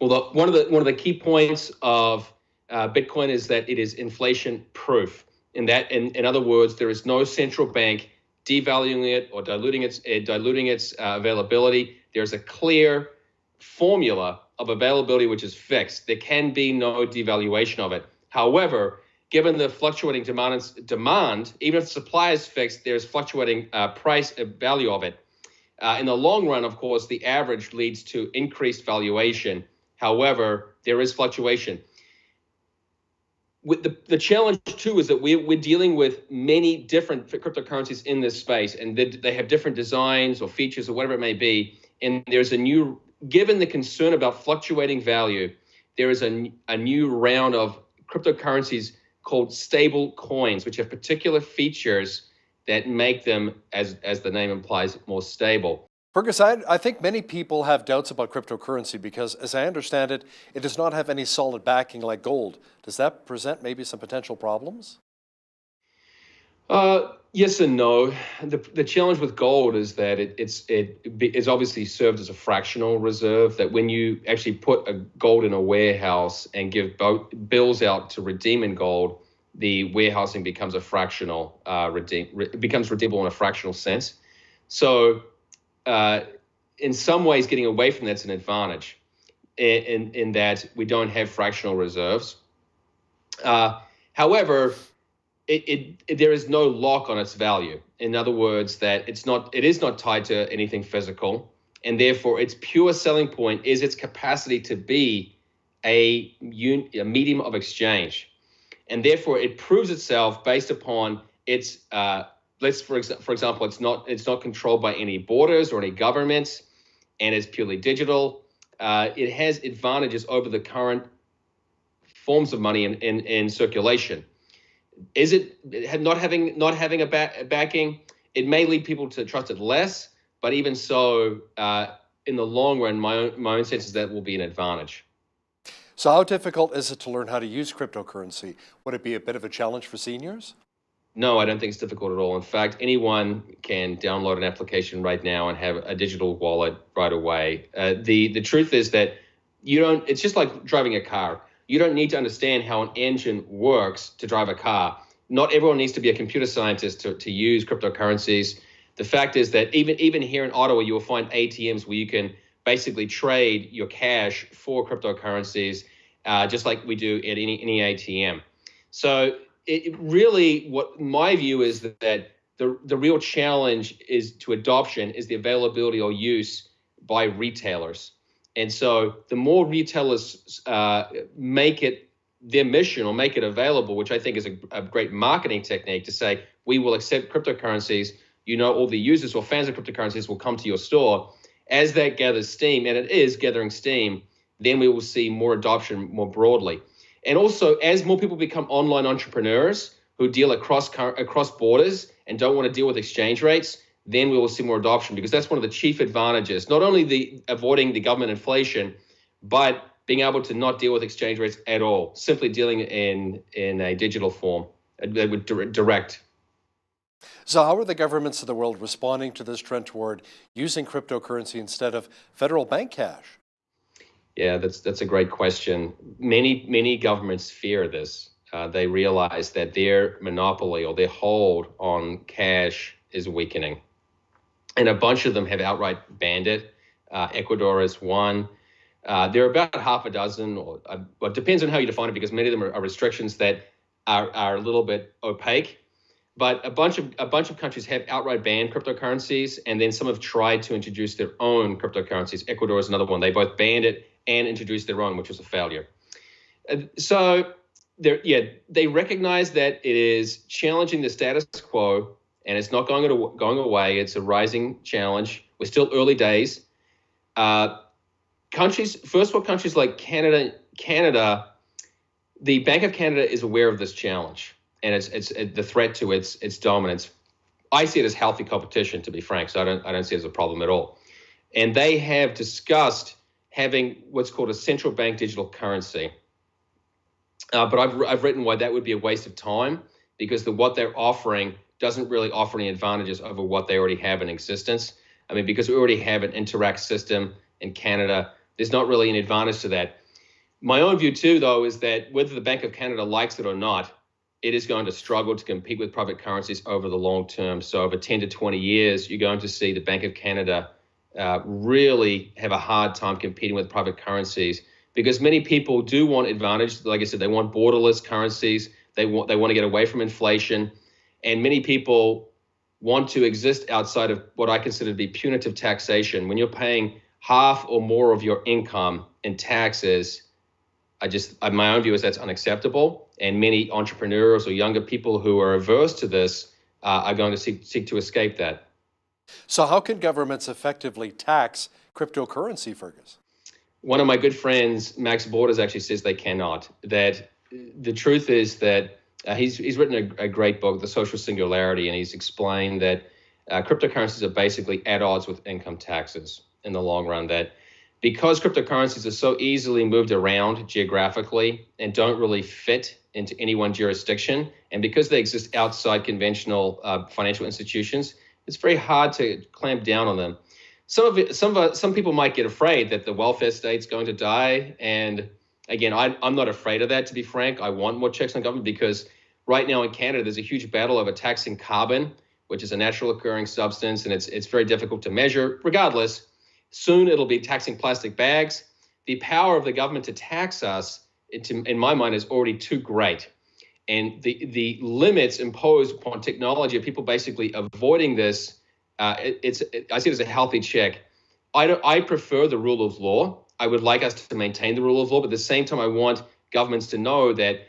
S6: Well, one of the key points of Bitcoin is that it is inflation proof. In other words, there is no central bank devaluing it or diluting its availability. There's a clear formula of availability which is fixed. There can be no devaluation of it. However, given the fluctuating demand, even if the supply is fixed, there's fluctuating price value of it. In the long run, of course, the average leads to increased valuation. However, there is fluctuation. With the challenge, too, is that we're dealing with many different cryptocurrencies in this space, and they have different designs or features or whatever it may be. And there's given the concern about fluctuating value, there is a new round of cryptocurrencies called stable coins, which have particular features that make them, as the name implies, more stable.
S1: Fergus, I think many people have doubts about cryptocurrency because, as I understand it, it does not have any solid backing like gold. Does that present maybe some potential problems?
S6: Yes and no. The challenge with gold is that it's obviously served as a fractional reserve, that when you actually put a gold in a warehouse and give bills out to redeem in gold, the warehousing becomes a fractional, becomes redeemable in a fractional sense. So in some ways, getting away from that's an advantage in that we don't have fractional reserves. However, there is no lock on its value. In other words, that it is not tied to anything physical, and therefore its pure selling point is its capacity to be a medium of exchange, and therefore it proves itself based upon its for example, it's not controlled by any borders or any governments, and it's purely digital. It has advantages over the current forms of money in circulation. Is it not having a backing? It may lead people to trust it less, but even so, in the long run, my own sense is that will be an advantage.
S1: So how difficult is it to learn how to use cryptocurrency? Would it be a bit of a challenge for seniors?
S6: No, I don't think it's difficult at all. In fact, anyone can download an application right now and have a digital wallet right away. The truth is that it's just like driving a car. You don't need to understand how an engine works to drive a car. Not everyone needs to be a computer scientist to use cryptocurrencies. The fact is that even here in Ottawa, you will find ATMs where you can basically trade your cash for cryptocurrencies, just like we do at any ATM. So it really, what my view is that the real challenge to adoption is the availability or use by retailers. And so the more retailers make it their mission or make it available, which I think is a great marketing technique to say, we will accept cryptocurrencies, all the users or fans of cryptocurrencies will come to your store. As that gathers steam, and it is gathering steam, then we will see more adoption more broadly. And also, as more people become online entrepreneurs who deal across borders and don't want to deal with exchange rates, then we will see more adoption, because that's one of the chief advantages, not only avoiding the government inflation, but being able to not deal with exchange rates at all, simply dealing in a digital form, direct.
S1: So how are the governments of the world responding to this trend toward using cryptocurrency instead of federal bank cash?
S6: Yeah, that's a great question. Many governments fear this. They realize that their monopoly or their hold on cash is weakening. And a bunch of them have outright banned it. Ecuador is one. There are about half a dozen, or it depends on how you define it, because many of them are restrictions that are a little bit opaque. But a bunch of countries have outright banned cryptocurrencies, and then some have tried to introduce their own cryptocurrencies. Ecuador is another one. They both banned it and introduced their own, which was a failure. So they recognize that it is challenging the status quo, and it's not going away. It's a rising challenge. We're still early days. First world countries like Canada, the Bank of Canada is aware of this challenge, and it's the threat to its dominance. I see it as healthy competition, to be frank. So I don't see it as a problem at all. And they have discussed having what's called a central bank digital currency. But I've written why that would be a waste of time, because what they're offering doesn't really offer any advantages over what they already have in existence. I mean, because we already have an Interact system in Canada, there's not really an advantage to that. My own view too, though, is that whether the Bank of Canada likes it or not, it is going to struggle to compete with private currencies over the long term. So over 10 to 20 years, you're going to see the Bank of Canada really have a hard time competing with private currencies, because many people do want advantage. Like I said, they want borderless currencies. They want to get away from inflation. And many people want to exist outside of what I consider to be punitive taxation. When you're paying half or more of your income in taxes, my own view is that's unacceptable. And many entrepreneurs or younger people who are averse to this are going to seek to escape that.
S1: So how can governments effectively tax cryptocurrency, Fergus?
S6: One of my good friends, Max Borders, actually says they cannot. That the truth is that he's written a great book, The Social Singularity, and he's explained that cryptocurrencies are basically at odds with income taxes in the long run. That because cryptocurrencies are so easily moved around geographically and don't really fit into any one jurisdiction, and because they exist outside conventional financial institutions, it's very hard to clamp down on them. Some people might get afraid that the welfare state's going to die, and again, I'm not afraid of that, to be frank. I want more checks on government, because right now in Canada, there's a huge battle over taxing carbon, which is a natural occurring substance, and it's very difficult to measure. Regardless, soon it'll be taxing plastic bags. The power of the government to tax us, in my mind, is already too great. And the limits imposed upon technology of people basically avoiding this, I see it as a healthy check. I prefer the rule of law. I would like us to maintain the rule of law, but at the same time, I want governments to know that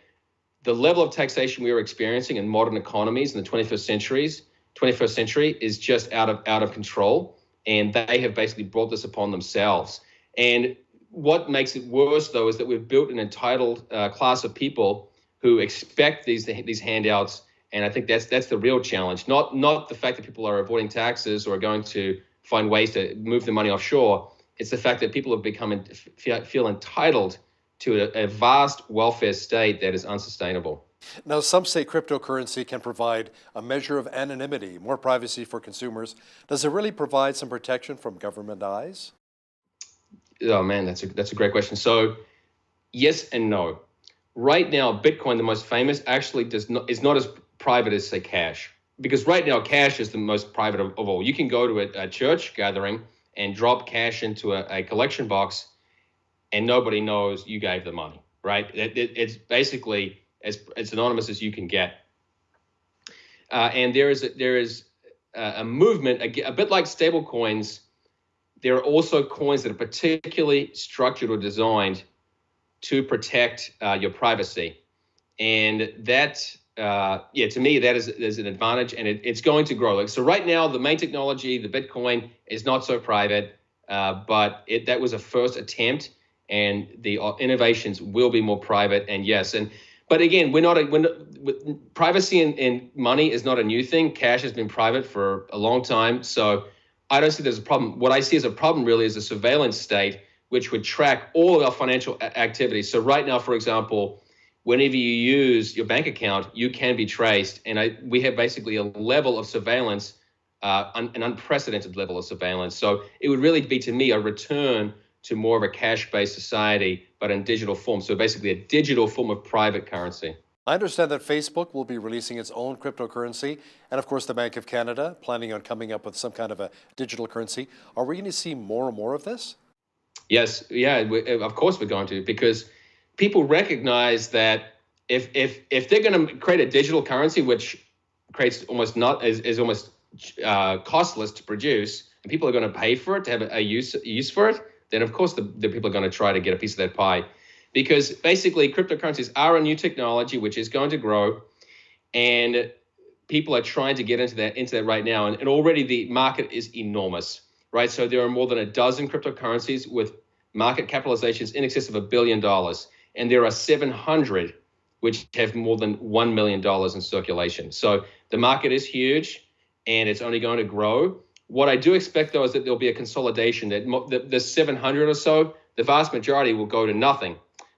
S6: the level of taxation we are experiencing in modern economies in the 21st century is just out of control, and they have basically brought this upon themselves. And what makes it worse, though, is that we've built an entitled class of people who expect these handouts, and I think that's the real challenge. Not the fact that people are avoiding taxes or are going to find ways to move the money offshore. It's the fact that people have feel entitled to a vast welfare state that is unsustainable.
S1: Now, some say cryptocurrency can provide a measure of anonymity, more privacy for consumers. Does it really provide some protection from government eyes?
S6: Oh man, that's a great question. So, yes and no. Right now, Bitcoin, the most famous, actually is not as private as, say, cash. Because right now, cash is the most private of all. You can go to a church gathering and drop cash into a collection box, and nobody knows you gave the money, right? It's basically as anonymous as you can get. And there is a movement, a bit like stable coins. There are also coins that are particularly structured or designed to protect your privacy. And that, to me, that is an advantage, and it's going to grow. So right now, the main technology, the Bitcoin, is not so private, but that was a first attempt, and the innovations will be more private. And yes, but again, privacy and money is not a new thing. Cash has been private for a long time, so I don't see there's a problem. What I see as a problem really is a surveillance state which would track all of our financial activities. So right now, for example, whenever you use your bank account, you can be traced. And we have basically a level of surveillance, an unprecedented level of surveillance. So it would really be, to me, a return to more of a cash-based society, but in digital form. So basically a digital form of private currency.
S1: I understand that Facebook will be releasing its own cryptocurrency, and of course the Bank of Canada planning on coming up with some kind of a digital currency. Are we going to see more and more of this?
S6: Yes, yeah, of course we're going to, because people recognize that if they're going to create a digital currency, which creates is almost costless to produce, and people are going to pay for it to have a use for it, then of course the people are going to try to get a piece of that pie. Because basically cryptocurrencies are a new technology which is going to grow, and people are trying to get into that right now, and already the market is enormous, right? So there are more than a dozen cryptocurrencies with market capitalizations in excess of $1 billion, and there are 700 which have more than $1 million in circulation. So the market is huge, and it's only going to grow. What I do expect, though, is that there'll be a consolidation, that the 700 or so, the vast majority will go to nothing.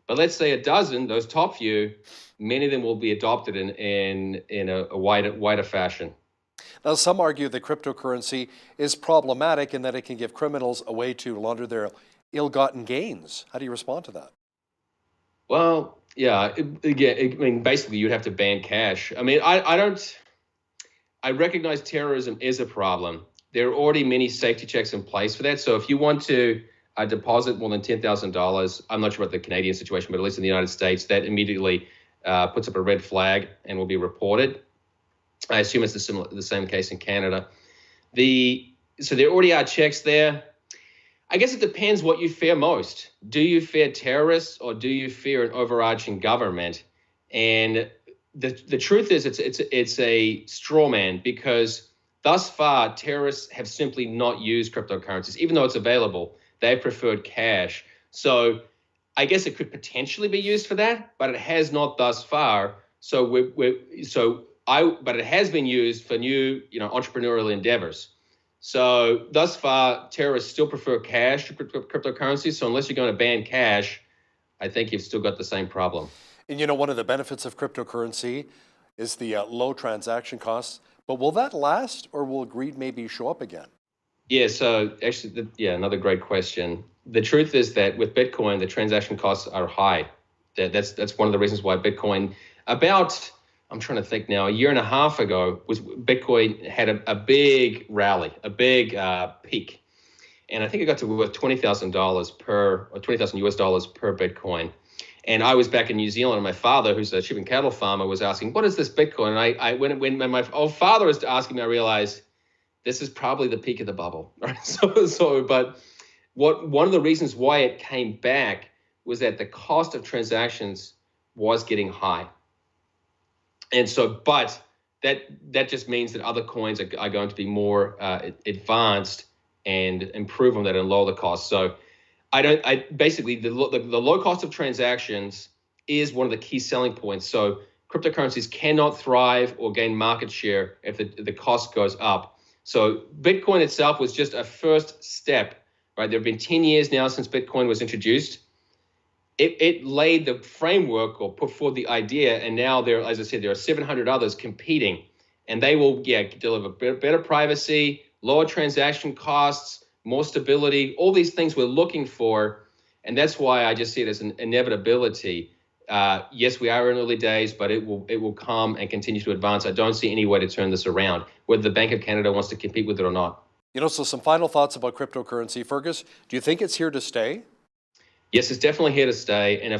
S6: But let's say a dozen, those top few, many of them will be adopted in a wider fashion.
S1: Now, some argue that cryptocurrency is problematic in that it can give criminals a way to launder their ill-gotten gains. How do you respond to that?
S6: Well, yeah, basically you'd have to ban cash. I mean, I recognize terrorism is a problem. There are already many safety checks in place for that. So if you want to deposit more than $10,000, I'm not sure about the Canadian situation, but at least in the United States, that immediately puts up a red flag and will be reported. I assume it's the same case in Canada. So there already are checks there. I guess it depends what you fear most. Do you fear terrorists, or do you fear an overarching government? And the truth is it's a straw man, because thus far terrorists have simply not used cryptocurrencies. Even though it's available, they preferred cash. So I guess it could potentially be used for that, but it has not thus far. But it has been used for new, entrepreneurial endeavors. So thus far, terrorists still prefer cash to cryptocurrency. So unless you're going to ban cash, I think you've still got the same problem.
S1: And one of the benefits of cryptocurrency is the low transaction costs. But will that last, or will greed maybe show up again?
S6: Yeah, so actually, another great question. The truth is that with Bitcoin, the transaction costs are high. That's one of the reasons why Bitcoin, about I'm trying to think now, a year and a half ago, was Bitcoin had a big rally, a big peak. And I think it got to worth $20,000 per, or 20,000 US dollars per Bitcoin. And I was back in New Zealand, and my father, who's a sheep and cattle farmer, was asking, what is this Bitcoin? And when my old father was asking me, I realized this is probably the peak of the bubble. Right? But one of the reasons why it came back was that the cost of transactions was getting high. And so, but that just means that other coins are going to be more advanced and improve on that and lower the cost. So basically the low cost of transactions is one of the key selling points. So cryptocurrencies cannot thrive or gain market share if the cost goes up. So Bitcoin itself was just a first step, right? There have been 10 years now since Bitcoin was introduced. It laid the framework or put forward the idea, and now as I said, there are 700 others competing, and they will deliver better privacy, lower transaction costs, more stability, all these things we're looking for, and that's why I just see it as an inevitability. Yes, we are in early days, but it will come and continue to advance. I don't see any way to turn this around, whether the Bank of Canada wants to compete with it or not.
S1: So some final thoughts about cryptocurrency. Fergus, do you think it's here to stay?
S6: Yes, it's definitely here to stay. And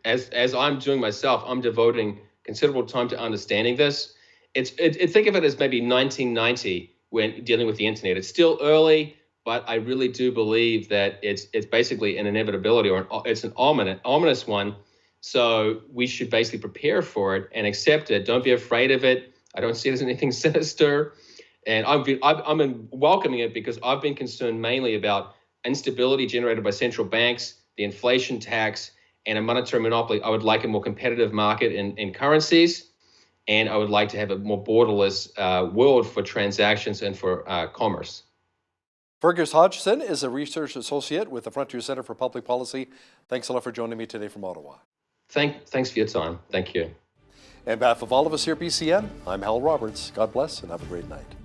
S6: as I'm doing myself, I'm devoting considerable time to understanding this. Think of it as maybe 1990 when dealing with the internet. It's still early, but I really do believe that it's basically an inevitability, or it's an ominous one. So we should basically prepare for it and accept it. Don't be afraid of it. I don't see it as anything sinister. And I'm welcoming it because I've been concerned mainly about instability generated by central banks, the inflation tax, and a monetary monopoly. I would like a more competitive market in currencies, and I would like to have a more borderless world for transactions and for commerce.
S1: Fergus Hodgson is a research associate with the Frontier Centre for Public Policy. Thanks a lot for joining me today from Ottawa.
S6: Thanks for your time. Thank you.
S1: On behalf of all of us here at BCN, I'm Hal Roberts. God bless and have a great night.